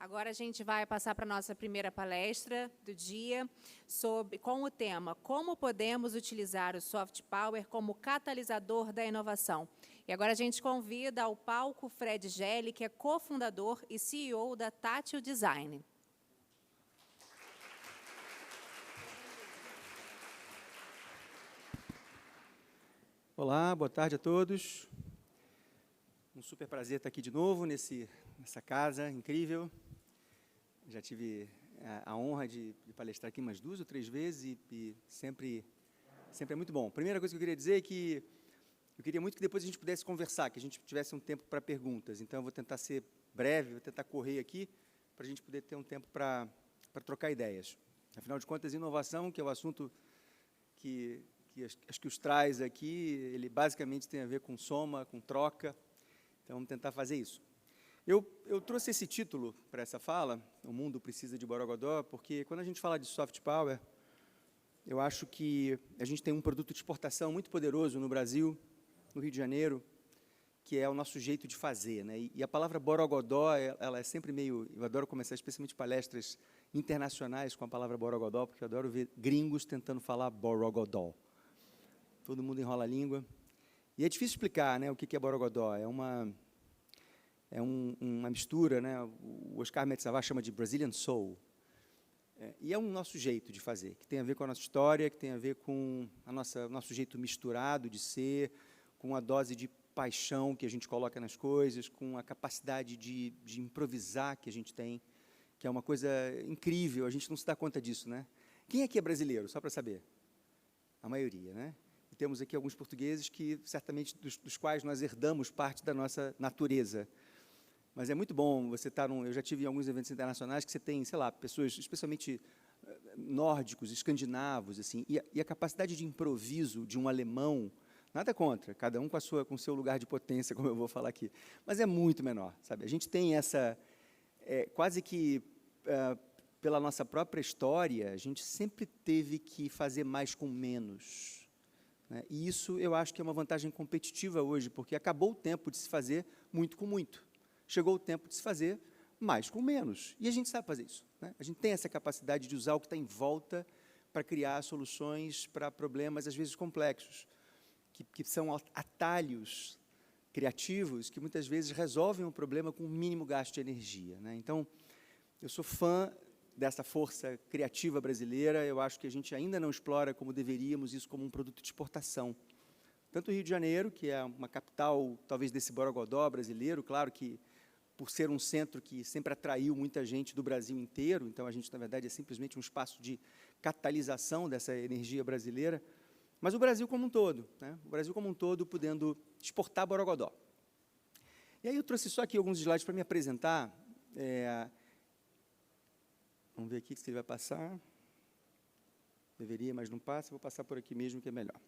Agora a gente vai passar para a nossa primeira palestra do dia, com o tema Como podemos utilizar o soft power como catalisador da inovação. E agora a gente convida ao palco Fred Gelli, que é cofundador e CEO da Tátil Design. Olá, boa tarde a todos. Um super prazer estar aqui de novo nessa casa incrível. Já tive a honra de palestrar aqui umas 2 ou 3 vezes e sempre é muito bom. A primeira coisa que eu queria dizer é que eu queria muito que depois a gente pudesse conversar, que a gente tivesse um tempo para perguntas. Então, eu vou tentar ser breve, vou tentar correr aqui para a gente poder ter um tempo para trocar ideias. Afinal de contas, inovação, que é o assunto que acho que os traz aqui, ele basicamente tem a ver com soma, com troca. Então, vamos tentar fazer isso. Eu trouxe esse título para essa fala, O Mundo Precisa de Borogodó, porque quando a gente fala de soft power, eu acho que a gente tem um produto de exportação muito poderoso no Brasil, no Rio de Janeiro, que é o nosso jeito de fazer, né? E a palavra Borogodó, ela é sempre meio... Eu adoro começar especialmente palestras internacionais com a palavra Borogodó, porque eu adoro ver gringos tentando falar Borogodó. Todo mundo enrola a língua. E é difícil explicar, né, o que é Borogodó. É uma mistura, né? O Oscar Metzavar chama de Brazilian Soul. E é um nosso jeito de fazer, que tem a ver com a nossa história, que tem a ver com nosso jeito misturado de ser, com a dose de paixão que a gente coloca nas coisas, com a capacidade de improvisar que a gente tem, que é uma coisa incrível, a gente não se dá conta disso, né? Quem aqui é brasileiro, só para saber? A maioria, né? E temos aqui alguns portugueses que, certamente, dos quais nós herdamos parte da nossa natureza. Mas é muito bom você estar eu já tive em alguns eventos internacionais que você tem, sei lá, pessoas, especialmente nórdicos, escandinavos, assim, e a capacidade de improviso de um alemão, nada contra, cada um com o seu lugar de potência, como eu vou falar aqui, mas é muito menor, sabe? A gente tem essa, quase que, pela nossa própria história, a gente sempre teve que fazer mais com menos, né? E isso eu acho que é uma vantagem competitiva hoje, porque acabou o tempo de se fazer muito com muito. Chegou o tempo de se fazer mais com menos. E a gente sabe fazer isso, né? A gente tem essa capacidade de usar o que está em volta para criar soluções para problemas, às vezes, complexos, que são atalhos criativos que, muitas vezes, resolvem um problema com o mínimo gasto de energia, né? Então, eu sou fã dessa força criativa brasileira. Eu acho que a gente ainda não explora como deveríamos isso como um produto de exportação. Tanto o Rio de Janeiro, que é uma capital, talvez, desse borogodó brasileiro, claro que, por ser um centro que sempre atraiu muita gente do Brasil inteiro, então a gente, na verdade, é simplesmente um espaço de catalisação dessa energia brasileira, mas o Brasil como um todo, né? O Brasil como um todo podendo exportar borogodó. E aí eu trouxe só aqui alguns slides para me apresentar. Vamos ver aqui se ele vai passar. Deveria, mas não passa, vou passar por aqui mesmo, que é melhor.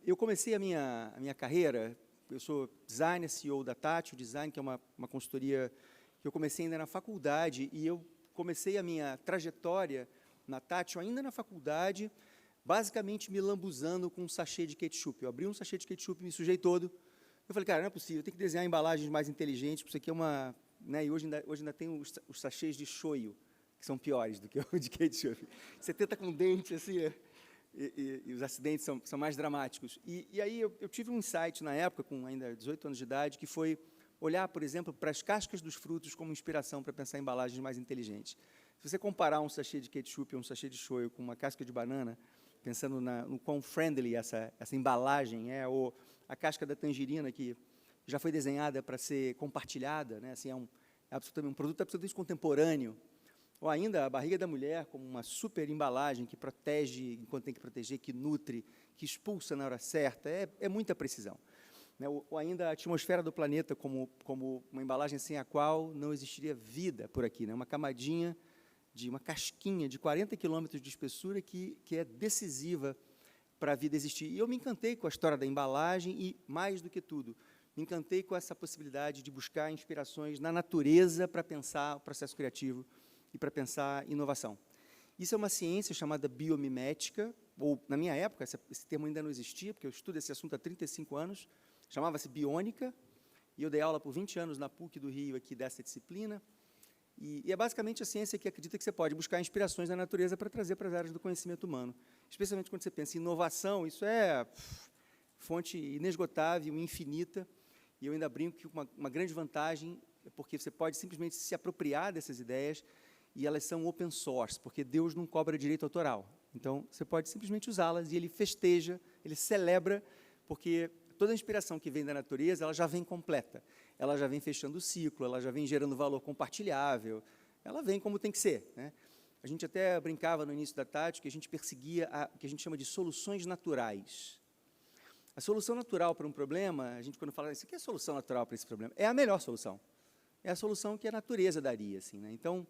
Eu comecei a minha carreira, eu sou designer, CEO da Tátil Design, que é uma consultoria que eu comecei ainda na faculdade, e eu comecei a minha trajetória na Tátil ainda na faculdade, basicamente me lambuzando com um sachê de ketchup. Eu abri um sachê de ketchup, me sujei todo. Eu falei, cara, não é possível, eu tenho que desenhar embalagens mais inteligentes, porque isso aqui é uma... Né, e hoje ainda tem os sachês de shoyu, que são piores do que o de ketchup. Você tenta com dente, assim... E os acidentes são mais dramáticos. E aí eu tive um insight na época, com ainda 18 anos de idade, que foi olhar, por exemplo, para as cascas dos frutos como inspiração para pensar em embalagens mais inteligentes. Se você comparar um sachê de ketchup ou um sachê de shoyu com uma casca de banana, pensando no quão friendly essa embalagem é, ou a casca da tangerina, que já foi desenhada para ser compartilhada, né? Assim, um produto absolutamente contemporâneo. Ou ainda a barriga da mulher como uma super embalagem que protege enquanto tem que proteger, que nutre, que expulsa na hora certa, é muita precisão, né? Ou ainda a atmosfera do planeta como uma embalagem sem a qual não existiria vida por aqui, né? Uma camadinha, uma casquinha de 40 quilômetros de espessura que é decisiva para a vida existir. E eu me encantei com a história da embalagem e, mais do que tudo, me encantei com essa possibilidade de buscar inspirações na natureza para pensar o processo criativo e para pensar inovação. Isso é uma ciência chamada biomimética, ou, na minha época, esse termo ainda não existia, porque eu estudo esse assunto há 35 anos, chamava-se biônica, e eu dei aula por 20 anos na PUC do Rio, aqui dessa disciplina, e é basicamente a ciência que acredita que você pode buscar inspirações na natureza para trazer para as áreas do conhecimento humano. Especialmente quando você pensa em inovação, isso é fonte inesgotável, infinita, e eu ainda brinco que uma grande vantagem é porque você pode simplesmente se apropriar dessas ideias e elas são open source, porque Deus não cobra direito autoral. Então, você pode simplesmente usá-las e ele festeja, ele celebra, porque toda a inspiração que vem da natureza, ela já vem completa. Ela já vem fechando o ciclo, ela já vem gerando valor compartilhável, ela vem como tem que ser, né? A gente até brincava no início da Tati que a gente perseguia o que a gente chama de soluções naturais. A solução natural para um problema, a gente quando fala, isso aqui é a solução natural para esse problema, é a melhor solução. É a solução que a natureza daria, assim, né? Então,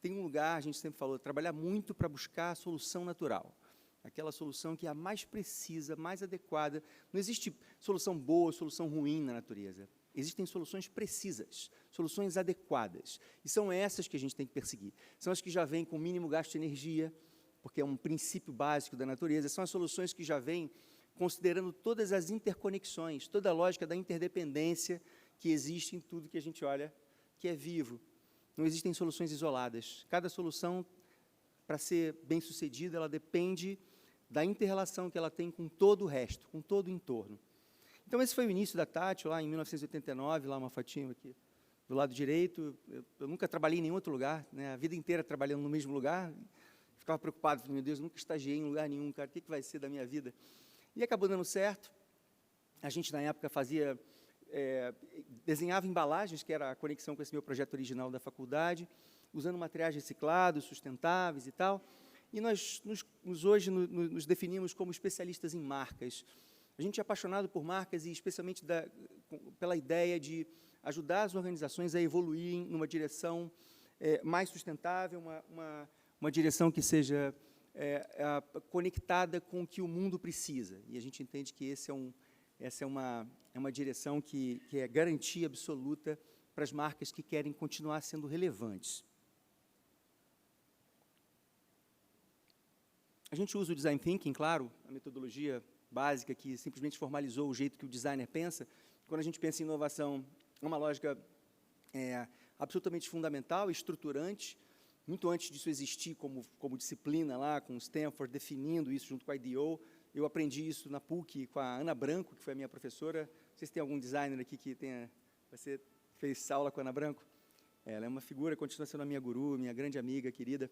tem um lugar, a gente sempre falou, trabalhar muito para buscar a solução natural. Aquela solução que é a mais precisa, mais adequada. Não existe solução boa, solução ruim na natureza. Existem soluções precisas, soluções adequadas. E são essas que a gente tem que perseguir. São as que já vêm com mínimo gasto de energia, porque é um princípio básico da natureza. São as soluções que já vêm considerando todas as interconexões, toda a lógica da interdependência que existe em tudo que a gente olha que é vivo. Não existem soluções isoladas. Cada solução, para ser bem-sucedida, ela depende da inter-relação que ela tem com todo o resto, com todo o entorno. Então, esse foi o início da Tati, lá em 1989, lá uma fotinho aqui do lado direito. Eu nunca trabalhei em nenhum outro lugar, né? A vida inteira trabalhando no mesmo lugar. Ficava preocupado, falei, meu Deus, nunca estagiei em lugar nenhum, cara, o que vai ser da minha vida? E acabou dando certo. A gente, na época, desenhava embalagens, que era a conexão com esse meu projeto original da faculdade, usando materiais reciclados, sustentáveis e tal. E nós hoje nos definimos como especialistas em marcas. A gente é apaixonado por marcas e especialmente pela ideia de ajudar as organizações a evoluírem numa direção mais sustentável, uma direção que seja conectada com o que o mundo precisa. E a gente entende que essa é uma direção que é garantia absoluta para as marcas que querem continuar sendo relevantes. A gente usa o Design Thinking, claro, a metodologia básica que simplesmente formalizou o jeito que o designer pensa. Quando a gente pensa em inovação, é uma lógica absolutamente fundamental, estruturante, muito antes disso existir como disciplina lá, com o Stanford, definindo isso junto com a IDEO. Eu aprendi isso na PUC com a Ana Branco, que foi a minha professora. Não sei se tem algum designer aqui que você fez aula com a Ana Branco. Ela é uma figura, continua sendo a minha guru, minha grande amiga, querida.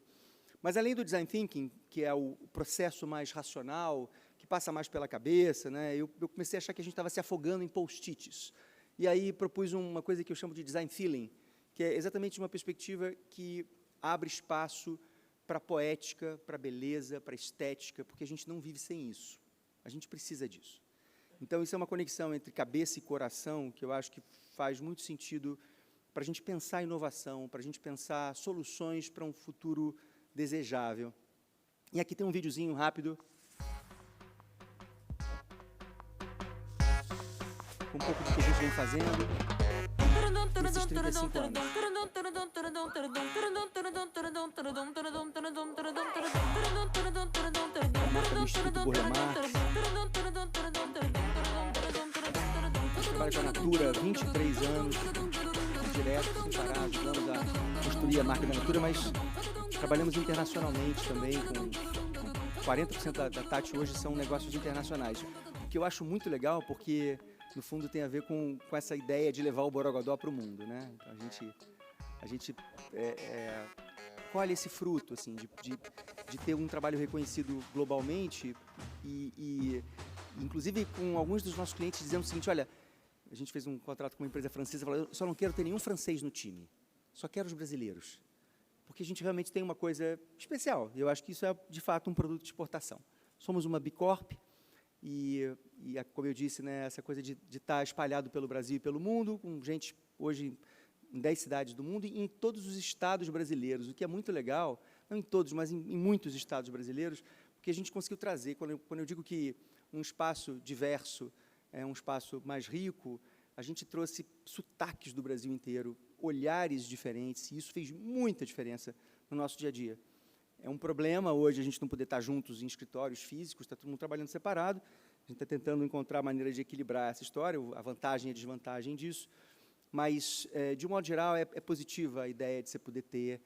Mas, além do Design Thinking, que é o processo mais racional, que passa mais pela cabeça, né, eu comecei a achar que a gente estava se afogando em post-its. E aí propus uma coisa que eu chamo de Design Feeling, que é exatamente uma perspectiva que abre espaço para a poética, para a beleza, para a estética, porque a gente não vive sem isso. A gente precisa disso. Então, isso é uma conexão entre cabeça e coração, que eu acho que faz muito sentido para a gente pensar inovação, para a gente pensar soluções para um futuro desejável. E aqui tem um videozinho rápido, com um pouco do que a gente vem fazendo nesses 35 anos. Trabalho com a Natura há 23 anos, direto, sem parar, ajudamos a construir a marca da Natura, mas trabalhamos internacionalmente também, com 40% da Tati hoje são negócios internacionais. O que eu acho muito legal, porque, no fundo, tem a ver com essa ideia de levar o Borogodó para o mundo, né? Então, a gente colhe esse fruto, assim, de ter um trabalho reconhecido globalmente e, inclusive, com alguns dos nossos clientes dizendo o seguinte, olha, a gente fez um contrato com uma empresa francesa, falou, eu só não quero ter nenhum francês no time, só quero os brasileiros. Porque a gente realmente tem uma coisa especial. Eu acho que isso é, de fato, um produto de exportação. Somos uma Bicorp e como eu disse, né, essa coisa de estar espalhado pelo Brasil e pelo mundo, com gente hoje em 10 cidades do mundo e em todos os estados brasileiros, o que é muito legal, não em todos, mas em muitos estados brasileiros, porque a gente conseguiu trazer, quando eu digo que um espaço diverso é um espaço mais rico, a gente trouxe sotaques do Brasil inteiro, olhares diferentes, e isso fez muita diferença no nosso dia a dia. É um problema hoje a gente não poder estar juntos em escritórios físicos, está todo mundo trabalhando separado, a gente está tentando encontrar a maneira de equilibrar essa história, a vantagem e a desvantagem disso, mas, de um modo geral, é positiva a ideia de você poder ter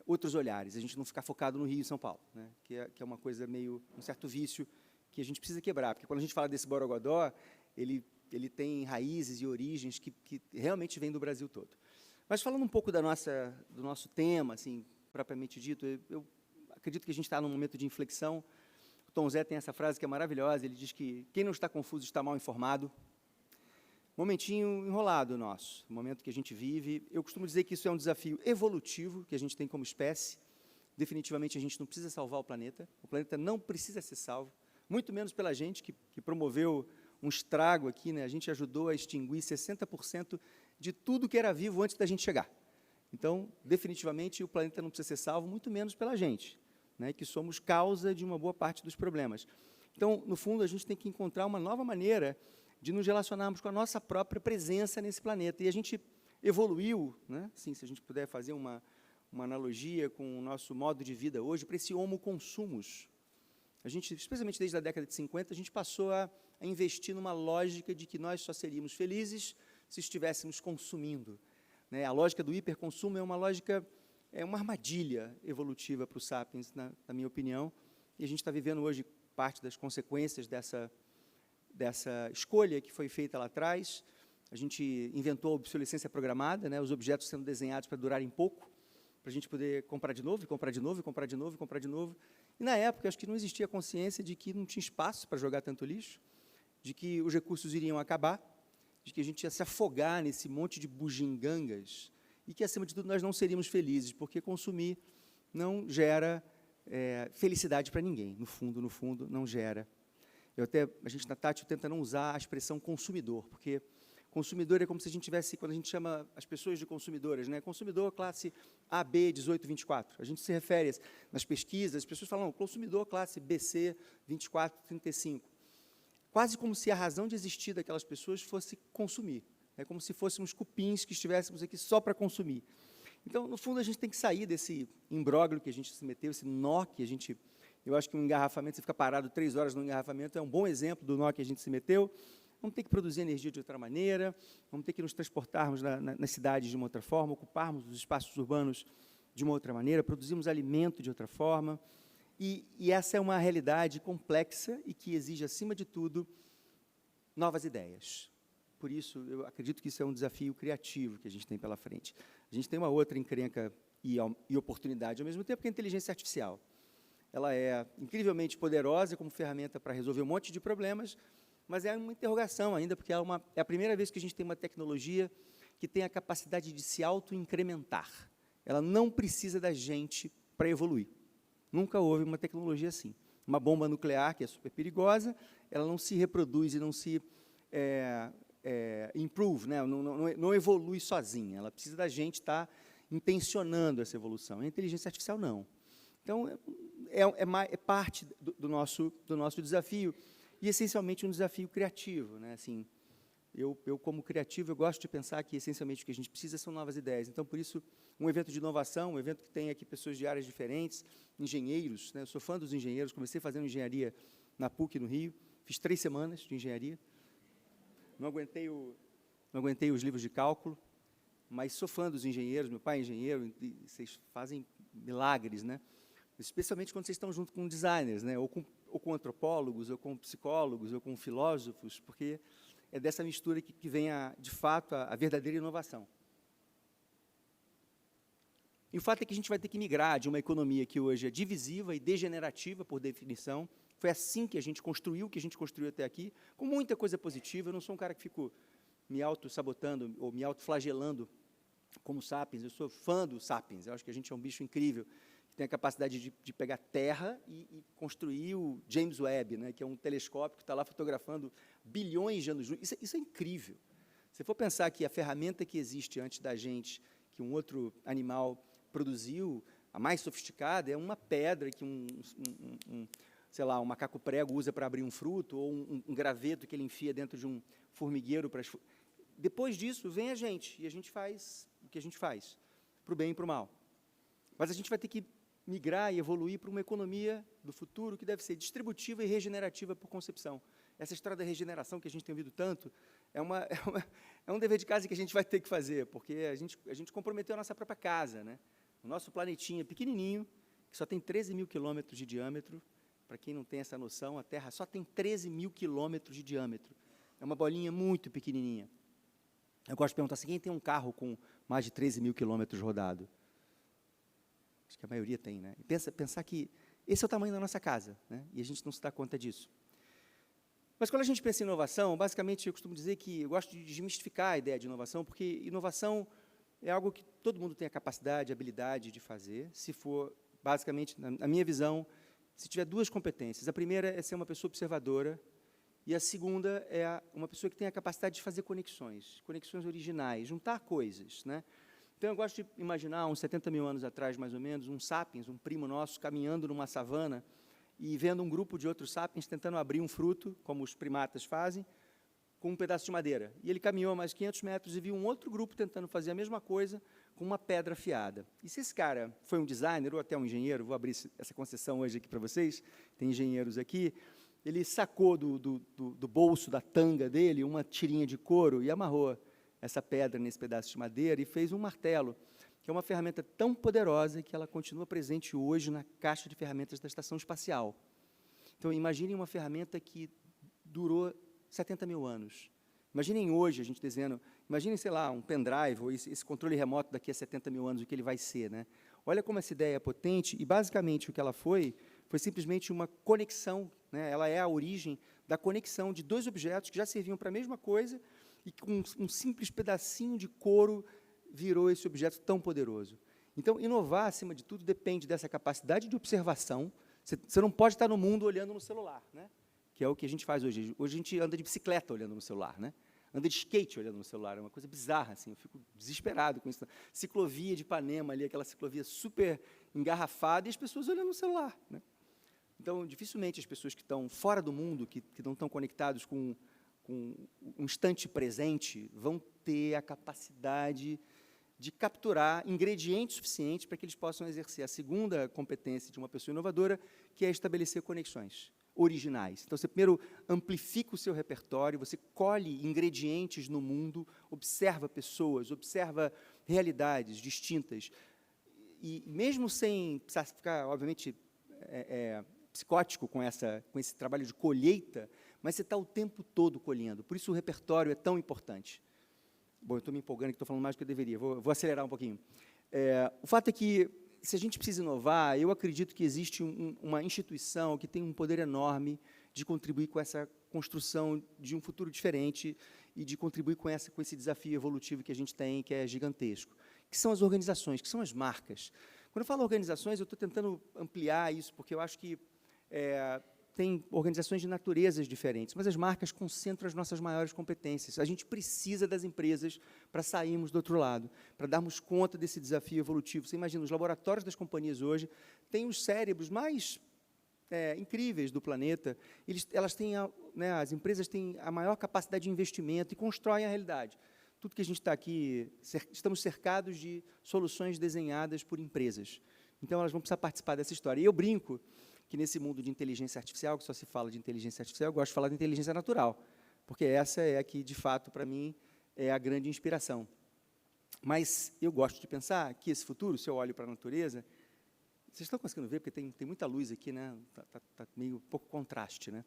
outros olhares, a gente não ficar focado no Rio e São Paulo, né? que é uma coisa meio, um certo vício que a gente precisa quebrar, porque quando a gente fala desse Borogodó, ele tem raízes e origens que realmente vêm do Brasil todo. Mas falando um pouco do nosso tema, assim, propriamente dito, eu acredito que a gente está num momento de inflexão. O Tom Zé tem essa frase que é maravilhosa, ele diz que quem não está confuso está mal informado. Momentinho enrolado nosso, o momento que a gente vive. Eu costumo dizer que isso é um desafio evolutivo que a gente tem como espécie. Definitivamente a gente não precisa salvar o planeta não precisa ser salvo, muito menos pela gente que promoveu um estrago aqui, né? A gente ajudou a extinguir 60% de tudo que era vivo antes da gente chegar. Então, definitivamente, o planeta não precisa ser salvo, muito menos pela gente, né? Que somos causa de uma boa parte dos problemas. Então, no fundo, a gente tem que encontrar uma nova maneira de nos relacionarmos com a nossa própria presença nesse planeta. E a gente evoluiu, né? Assim, se a gente puder fazer uma analogia com o nosso modo de vida hoje, para esse homo consumos. A gente, especialmente desde a década de 50, a gente passou a investir numa lógica de que nós só seríamos felizes se estivéssemos consumindo, né? A lógica do hiperconsumo é uma lógica, é uma armadilha evolutiva para os sapiens, na minha opinião, e a gente está vivendo hoje parte das consequências dessa escolha que foi feita lá atrás. A gente inventou a obsolescência programada, né? Os objetos sendo desenhados para durarem pouco, para a gente poder comprar de novo, e comprar de novo, e comprar de novo, e comprar de novo. E, na época, acho que não existia consciência de que não tinha espaço para jogar tanto lixo, de que os recursos iriam acabar, de que a gente ia se afogar nesse monte de bugigangas, e que, acima de tudo, nós não seríamos felizes, porque consumir não gera felicidade para ninguém. No fundo, não gera. A gente, na Tátil, tenta não usar a expressão consumidor, porque consumidor é como se a gente tivesse, quando a gente chama as pessoas de consumidoras, né? Consumidor classe AB 1824. A gente se refere, nas pesquisas, as pessoas falam, consumidor classe BC 2435. Quase como se a razão de existir daquelas pessoas fosse consumir. É como se fôssemos cupins que estivéssemos aqui só para consumir. Então, no fundo, a gente tem que sair desse imbróglio que a gente se meteu, esse nó que a gente... Eu acho que um engarrafamento, você fica parado 3 horas no engarrafamento, é um bom exemplo do nó que a gente se meteu. Vamos ter que produzir energia de outra maneira, vamos ter que nos transportarmos nas cidades de uma outra forma, ocuparmos os espaços urbanos de uma outra maneira, produzirmos alimento de outra forma. E essa é uma realidade complexa e que exige, acima de tudo, novas ideias. Por isso, eu acredito que isso é um desafio criativo que a gente tem pela frente. A gente tem uma outra encrenca e oportunidade ao mesmo tempo, que é a inteligência artificial. Ela é incrivelmente poderosa como ferramenta para resolver um monte de problemas, mas é uma interrogação ainda, porque é a primeira vez que a gente tem uma tecnologia que tem a capacidade de se auto-incrementar. Ela não precisa da gente para evoluir. Nunca houve uma tecnologia assim. Uma bomba nuclear, que é super perigosa, ela não se reproduz e não se improve, né? Não evolui sozinha. Ela precisa da gente estar intencionando essa evolução. A inteligência artificial, não. Então, é parte do nosso desafio, e, essencialmente, um desafio criativo, né? Assim, eu, como criativo, eu gosto de pensar que, essencialmente, o que a gente precisa são novas ideias. Então, por isso, um evento de inovação, um evento que tem aqui pessoas de áreas diferentes, engenheiros, né? Eu sou fã dos engenheiros, comecei fazendo engenharia na PUC, no Rio, fiz 3 semanas de engenharia, não aguentei os livros de cálculo, mas sou fã dos engenheiros, meu pai é engenheiro, e vocês fazem milagres, né? Especialmente quando vocês estão junto com designers, né? ou com antropólogos, ou com psicólogos, ou com filósofos, porque é dessa mistura que vem, de fato, a verdadeira inovação. E o fato é que a gente vai ter que migrar de uma economia que hoje é divisiva e degenerativa, por definição. Foi assim que a gente construiu o que a gente construiu até aqui, com muita coisa positiva. Eu não sou um cara que fico me auto-sabotando ou me auto-flagelando como Sapiens. Eu sou fã do Sapiens. Eu acho que a gente é um bicho incrível, que tem a capacidade de pegar terra e construir o James Webb, né, que é um telescópio que está lá fotografando bilhões de anos. Isso é incrível. Se for pensar que a ferramenta que existe antes da gente, que um outro animal produziu, a mais sofisticada, é uma pedra que sei lá, um macaco prego usa para abrir um fruto, ou um graveto que ele enfia dentro de um formigueiro. Depois disso, vem a gente, e a gente faz o que a gente faz, para o bem e para o mal. Mas a gente vai ter que migrar e evoluir para uma economia do futuro que deve ser distributiva e regenerativa por concepção. Essa história da regeneração que a gente tem ouvido tanto, é um dever de casa que a gente vai ter que fazer, porque a gente comprometeu a nossa própria casa, né? O nosso planetinha pequenininho, que só tem 13 mil quilômetros de diâmetro. Para quem não tem essa noção, a Terra só tem 13 mil quilômetros de diâmetro. É uma bolinha muito pequenininha. Eu gosto de perguntar assim, quem tem um carro com mais de 13 mil quilômetros rodado? Acho que a maioria tem, né? E pensar que esse é o tamanho da nossa casa, né? E a gente não se dá conta disso. Mas quando a gente pensa em inovação, basicamente eu costumo dizer que eu gosto de desmistificar a ideia de inovação, porque inovação é algo que todo mundo tem a capacidade, a habilidade de fazer, se for, basicamente, na minha visão, se tiver duas competências. A primeira é ser uma pessoa observadora, e a segunda é uma pessoa que tem a capacidade de fazer conexões originais, juntar coisas, né? Então, eu gosto de imaginar, uns 70 mil anos atrás, mais ou menos, um sapiens, um primo nosso, caminhando numa savana e vendo um grupo de outros sapiens tentando abrir um fruto, como os primatas fazem, com um pedaço de madeira. E ele caminhou mais 500 metros e viu um outro grupo tentando fazer a mesma coisa com uma pedra afiada. E se esse cara foi um designer ou até um engenheiro, vou abrir essa concessão hoje aqui para vocês, tem engenheiros aqui, ele sacou do bolso da tanga dele uma tirinha de couro e amarrou essa pedra nesse pedaço de madeira e fez um martelo, que é uma ferramenta tão poderosa que ela continua presente hoje na caixa de ferramentas da Estação Espacial. Então, imaginem uma ferramenta que durou 70 mil anos. Imaginem hoje, a gente desenhando, imaginem, sei lá, um pendrive, ou esse controle remoto daqui a 70 mil anos, o que ele vai ser, né? Olha como essa ideia é potente, e basicamente o que ela foi simplesmente uma conexão, né? Ela é a origem da conexão de dois objetos que já serviam para a mesma coisa, e com um simples pedacinho de couro virou esse objeto tão poderoso. Então, inovar, acima de tudo, depende dessa capacidade de observação. Você não pode estar no mundo olhando no celular, né? Que é o que a gente faz hoje. Hoje a gente anda de bicicleta olhando no celular, né? Anda de skate olhando no celular, é uma coisa bizarra, assim, eu fico desesperado com isso. Ciclovia de Ipanema ali, aquela ciclovia super engarrafada, e as pessoas olhando no celular, né? Então, dificilmente as pessoas que estão fora do mundo, que não estão conectados com um instante presente, vão ter a capacidade de capturar ingredientes suficientes para que eles possam exercer a segunda competência de uma pessoa inovadora, que é estabelecer conexões originais. Então, você primeiro amplifica o seu repertório, você colhe ingredientes no mundo, observa pessoas, observa realidades distintas, e mesmo sem precisar ficar, obviamente, psicótico com esse trabalho de colheita, mas você está o tempo todo colhendo. Por isso o repertório é tão importante. Bom, eu estou me empolgando, que estou falando mais do que eu deveria. Vou acelerar um pouquinho. O fato é que, se a gente precisa inovar, eu acredito que existe uma instituição que tem um poder enorme de contribuir com essa construção de um futuro diferente e de contribuir com esse desafio evolutivo que a gente tem, que é gigantesco, que são as organizações, que são as marcas. Quando eu falo organizações, eu estou tentando ampliar isso, porque eu acho que tem organizações de naturezas diferentes, mas as marcas concentram as nossas maiores competências. A gente precisa das empresas para sairmos do outro lado, para darmos conta desse desafio evolutivo. Você imagina, os laboratórios das companhias hoje têm os cérebros mais incríveis do planeta, elas têm, as empresas têm a maior capacidade de investimento e constroem a realidade. Tudo que a gente está aqui, estamos cercados de soluções desenhadas por empresas. Então, elas vão precisar participar dessa história. E eu brinco que nesse mundo de inteligência artificial, que só se fala de inteligência artificial, eu gosto de falar de inteligência natural, porque essa é a que, de fato, para mim, é a grande inspiração. Mas eu gosto de pensar que esse futuro, se eu olho para a natureza, vocês estão conseguindo ver, porque tem muita luz aqui, né? Tá meio pouco contraste, né?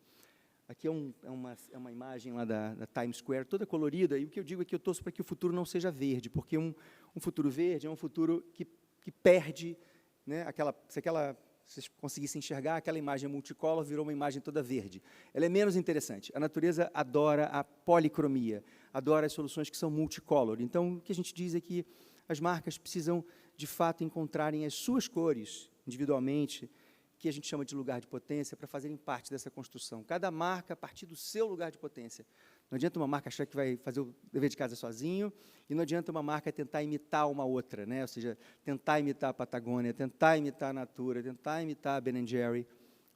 Aqui é uma imagem lá da Times Square, toda colorida, e o que eu digo é que eu torço para que o futuro não seja verde, porque um futuro verde é um futuro que perde, né, se vocês conseguissem enxergar, aquela imagem multicolor virou uma imagem toda verde. Ela é menos interessante. A natureza adora a policromia, adora as soluções que são multicolor. Então, o que a gente diz é que as marcas precisam, de fato, encontrarem as suas cores, individualmente, que a gente chama de lugar de potência, para fazerem parte dessa construção. Cada marca a partir do seu lugar de potência. Não adianta uma marca achar que vai fazer o dever de casa sozinho, e não adianta uma marca tentar imitar uma outra, né? Ou seja, tentar imitar a Patagônia, tentar imitar a Natura, tentar imitar a Ben & Jerry,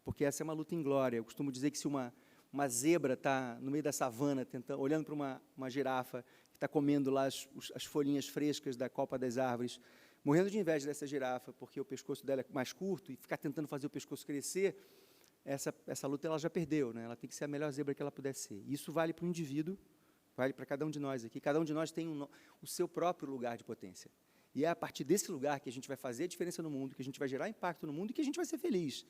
porque essa é uma luta inglória. Eu costumo dizer que se uma zebra está no meio da savana, olhando para uma girafa que está comendo lá as folhinhas frescas da copa das árvores, morrendo de inveja dessa girafa, porque o pescoço dela é mais curto, e ficar tentando fazer o pescoço crescer, essa luta ela já perdeu, né? Ela tem que ser a melhor zebra que ela puder ser. Isso vale para o indivíduo, vale para cada um de nós aqui. Cada um de nós tem o seu próprio lugar de potência. E é a partir desse lugar que a gente vai fazer a diferença no mundo, que a gente vai gerar impacto no mundo e que a gente vai ser feliz.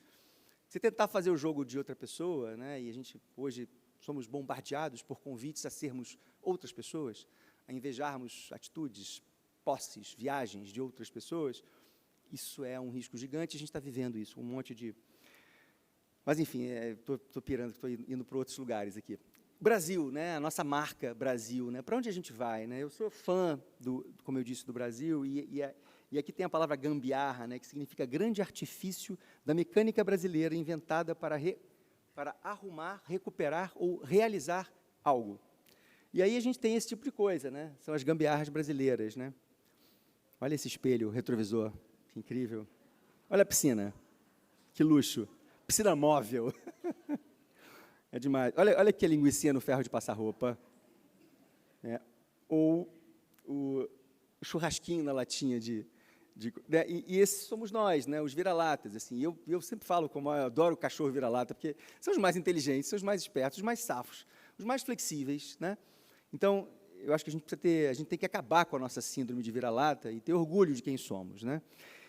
Se tentar fazer o jogo de outra pessoa, né, e a gente hoje somos bombardeados por convites a sermos outras pessoas, a invejarmos atitudes, posses, viagens de outras pessoas, isso é um risco gigante, a gente está vivendo isso, um monte de... Mas, enfim, estou pirando, estou indo para outros lugares aqui. Brasil, né, a nossa marca Brasil, né, para onde a gente vai? Né? Eu sou fã, como eu disse, do Brasil, e aqui tem a palavra gambiarra, né, que significa grande artifício da mecânica brasileira inventada para arrumar, recuperar ou realizar algo. E aí a gente tem esse tipo de coisa, né? São as gambiarras brasileiras, né? Olha esse espelho retrovisor, que incrível. Olha a piscina, que luxo. Piscina móvel. É demais. Olha que linguicinha no ferro de passar roupa. Ou o churrasquinho na latinha né? E esses somos nós, né? Os vira-latas. Assim. Eu sempre falo como eu adoro o cachorro vira-lata, porque são os mais inteligentes, são os mais espertos, os mais safos, os mais flexíveis, né? Então, eu acho que a gente tem que acabar com a nossa síndrome de vira-lata e ter orgulho de quem somos, né?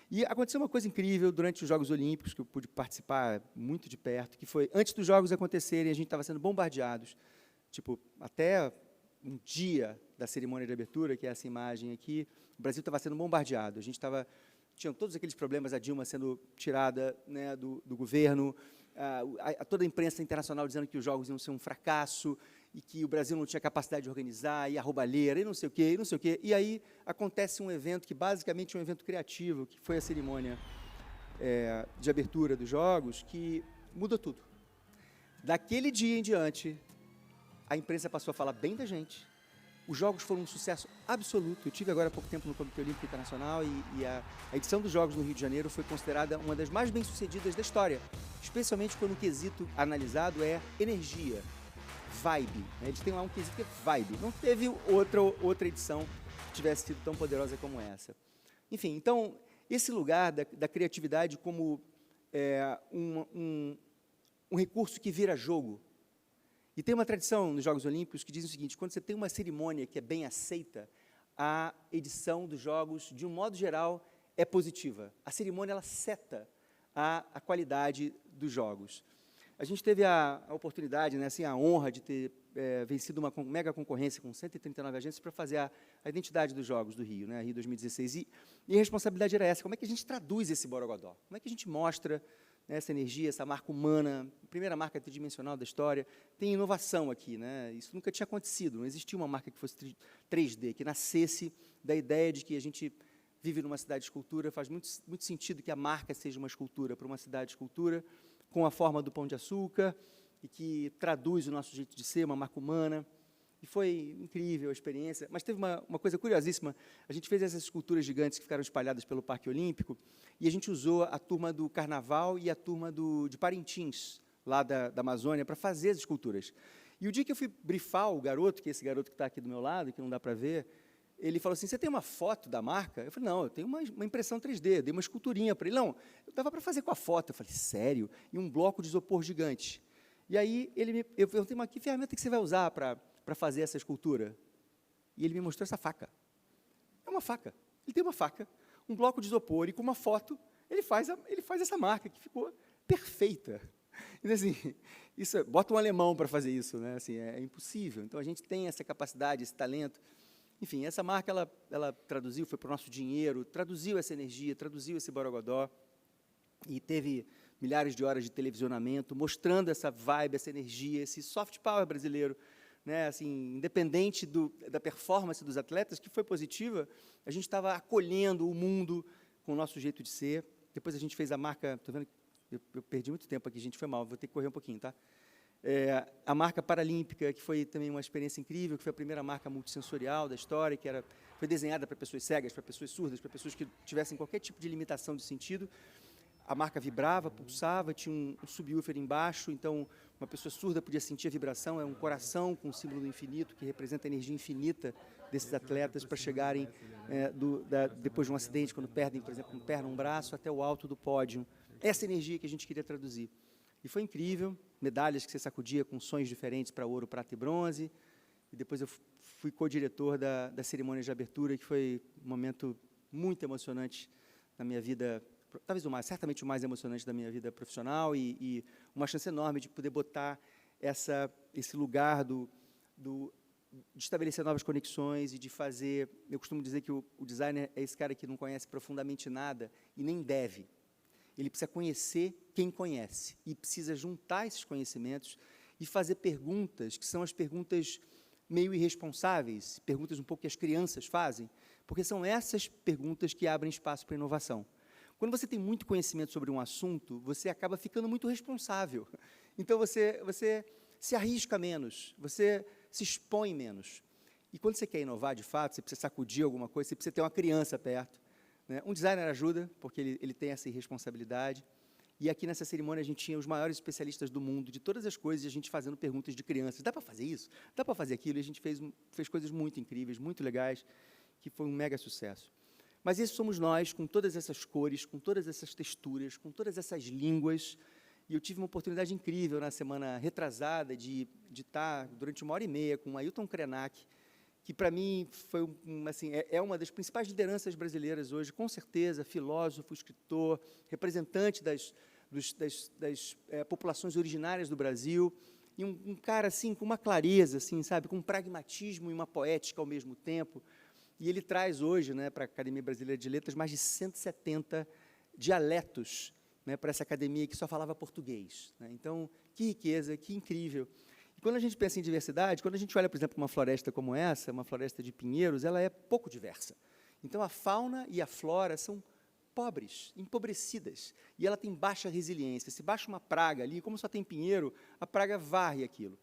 E aconteceu uma coisa incrível durante os Jogos Olímpicos, que eu pude participar muito de perto, que foi, antes dos Jogos acontecerem, a gente estava sendo bombardeados, tipo, até um dia da cerimônia de abertura, que é essa imagem aqui, o Brasil estava sendo bombardeado, tinham todos aqueles problemas, a Dilma sendo tirada, né, do governo, toda a imprensa internacional dizendo que os Jogos iam ser um fracasso, e que o Brasil não tinha capacidade de organizar, e a roubalheira, e não sei o quê, e não sei o quê. E aí acontece um evento que basicamente é um evento criativo, que foi a cerimônia de abertura dos Jogos, que mudou tudo. Daquele dia em diante, a imprensa passou a falar bem da gente. Os Jogos foram um sucesso absoluto. Eu tive agora há pouco tempo no Comitê Olímpico Internacional e a edição dos Jogos no Rio de Janeiro foi considerada uma das mais bem-sucedidas da história, especialmente quando o quesito analisado é energia, vibe. Né? Eles têm lá um quesito que é vibe. Não teve outra edição que tivesse sido tão poderosa como essa. Enfim, então, esse lugar da criatividade como um recurso que vira jogo. E tem uma tradição nos Jogos Olímpicos que diz o seguinte: quando você tem uma cerimônia que é bem aceita, a edição dos Jogos, de um modo geral, é positiva. A cerimônia, ela seta a qualidade dos Jogos. A gente teve a oportunidade, né, assim, a honra de ter vencido uma mega concorrência com 139 agências para fazer a identidade dos Jogos do Rio, né, Rio 2016. E a responsabilidade era essa: como é que a gente traduz esse borogodó? Como é que a gente mostra, né, essa energia, essa marca humana, a primeira marca tridimensional da história? Tem inovação aqui, né? Isso nunca tinha acontecido, não existia uma marca que fosse 3D, que nascesse da ideia de que a gente vive numa cidade de escultura. Faz muito sentido que a marca seja uma escultura para uma cidade de escultura, com a forma do Pão de Açúcar, e que traduz o nosso jeito de ser, uma marca humana. E foi incrível a experiência. Mas teve uma coisa curiosíssima: a gente fez essas esculturas gigantes que ficaram espalhadas pelo Parque Olímpico, e a gente usou a turma do Carnaval e a turma de Parintins, lá da Amazônia, para fazer as esculturas. E o dia que eu fui brifar o garoto, que é esse garoto que está aqui do meu lado, que não dá para ver, ele falou assim: você tem uma foto da marca? Eu falei: não, eu tenho uma impressão 3D, eu dei uma esculturinha para ele. Não, eu dava para fazer com a foto. Eu falei: sério? E um bloco de isopor gigante. E aí eu perguntei: mas que ferramenta que você vai usar para fazer essa escultura? E ele me mostrou essa faca. É uma faca. Ele tem uma faca, um bloco de isopor, e com uma foto ele faz essa marca, que ficou perfeita. Então, assim, bota um alemão para fazer isso, né? Assim, é impossível. Então, a gente tem essa capacidade, esse talento. Enfim, essa marca, ela traduziu, foi para o nosso dinheiro, traduziu essa energia, traduziu esse borogodó, e teve milhares de horas de televisionamento, mostrando essa vibe, essa energia, esse soft power brasileiro, né? Assim, independente da performance dos atletas, que foi positiva, a gente estava acolhendo o mundo com o nosso jeito de ser. Depois a gente fez a marca, estou vendo que eu perdi muito tempo aqui, gente, foi mal, vou ter que correr um pouquinho, tá? A marca paralímpica, que foi também uma experiência incrível, que foi a primeira marca multissensorial da história, que foi desenhada para pessoas cegas, para pessoas surdas, para pessoas que tivessem qualquer tipo de limitação de sentido. A marca vibrava, pulsava, tinha um subwoofer embaixo, então uma pessoa surda podia sentir a vibração. É um coração com o símbolo do infinito, que representa a energia infinita desses atletas para chegarem, depois de um acidente, quando perdem, por exemplo, uma perna, um braço, até o alto do pódio. Essa energia que a gente queria traduzir. E foi incrível, medalhas que você sacudia com sons diferentes para ouro, prata e bronze. E depois eu fui co-diretor da cerimônia de abertura, que foi um momento muito emocionante na minha vida, talvez certamente o mais emocionante da minha vida profissional, e uma chance enorme de poder botar esse lugar de estabelecer novas conexões e de fazer... Eu costumo dizer que o designer é esse cara que não conhece profundamente nada e nem deve. Ele precisa conhecer quem conhece e precisa juntar esses conhecimentos e fazer perguntas, que são as perguntas meio irresponsáveis, perguntas um pouco que as crianças fazem, porque são essas perguntas que abrem espaço para inovação. Quando você tem muito conhecimento sobre um assunto, você acaba ficando muito responsável. Então, você se arrisca menos, você se expõe menos. E quando você quer inovar, de fato, você precisa sacudir alguma coisa, você precisa ter uma criança perto, né? Um designer ajuda, porque ele tem essa irresponsabilidade. E aqui nessa cerimônia a gente tinha os maiores especialistas do mundo, de todas as coisas, e a gente fazendo perguntas de crianças. Dá para fazer isso? Dá para fazer aquilo? E a gente fez coisas muito incríveis, muito legais, que foi um mega sucesso. Mas esses somos nós, com todas essas cores, com todas essas texturas, com todas essas línguas. E eu tive uma oportunidade incrível na semana retrasada de estar durante 1h30 com o Ailton Krenak, que para mim foi uma das principais lideranças brasileiras hoje, com certeza, filósofo, escritor, representante das populações originárias do Brasil, e um cara assim com uma clareza, assim, sabe, com um pragmatismo e uma poética ao mesmo tempo. E ele traz hoje, né, para a Academia Brasileira de Letras mais de 170 dialetos, né, para essa academia que só falava português, né? Então, que riqueza, que incrível. E quando a gente pensa em diversidade, quando a gente olha, por exemplo, uma floresta como essa, uma floresta de pinheiros, ela é pouco diversa. Então, a fauna e a flora são pobres, empobrecidas, e ela tem baixa resiliência. Se baixa uma praga ali, como só tem pinheiro, a praga varre aquilo.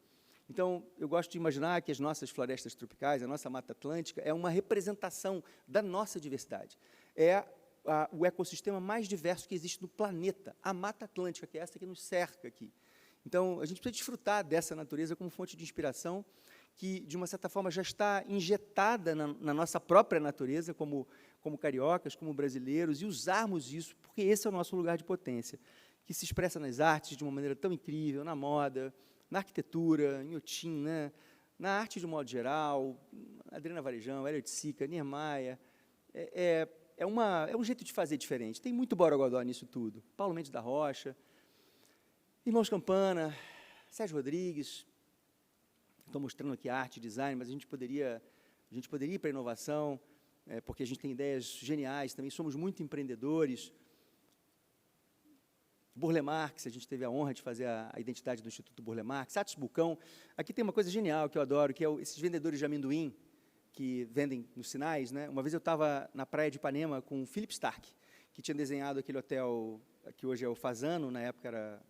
Então, eu gosto de imaginar que as nossas florestas tropicais, a nossa Mata Atlântica, é uma representação da nossa diversidade. É o ecossistema mais diverso que existe no planeta, a Mata Atlântica, que é essa que nos cerca aqui. Então, a gente precisa desfrutar dessa natureza como fonte de inspiração, que, de uma certa forma, já está injetada na nossa própria natureza, como cariocas, como brasileiros, e usarmos isso, porque esse é o nosso lugar de potência, que se expressa nas artes de uma maneira tão incrível, na moda, na arquitetura, em Inhotim, né? Na arte de um modo geral, Adriana Varejão, Hélio de Sica, Niemeyer. É um jeito de fazer diferente. Tem muito borogodó nisso tudo. Paulo Mendes da Rocha, Irmãos Campana, Sérgio Rodrigues. Estou mostrando aqui arte, design, mas a gente poderia ir para a inovação, porque a gente tem ideias geniais, também somos muito empreendedores. Burle Marx, a gente teve a honra de fazer a identidade do Instituto Burle Marx. Atos Bulcão. Aqui tem uma coisa genial que eu adoro, que é esses vendedores de amendoim, que vendem nos sinais, né? Uma vez eu estava na praia de Ipanema com o Philip Stark, que tinha desenhado aquele hotel, que hoje é o Fasano, na época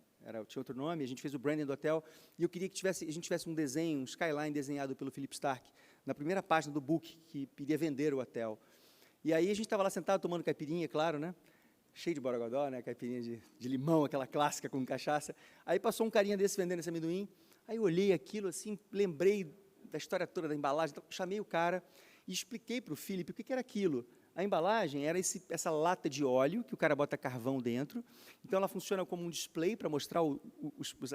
tinha outro nome, a gente fez o branding do hotel, e eu queria que a gente tivesse um desenho, um skyline desenhado pelo Philip Stark, na primeira página do book, que iria vender o hotel. E aí a gente estava lá sentado, tomando caipirinha, claro, né? Cheio de borogodó, né? Caipirinha de limão, aquela clássica com cachaça. Aí passou um carinha desse vendendo esse amendoim, aí eu olhei aquilo assim, lembrei da história toda da embalagem, então chamei o cara e expliquei para o Felipe o que era aquilo. A embalagem era essa lata de óleo, que o cara bota carvão dentro, então ela funciona como um display para mostrar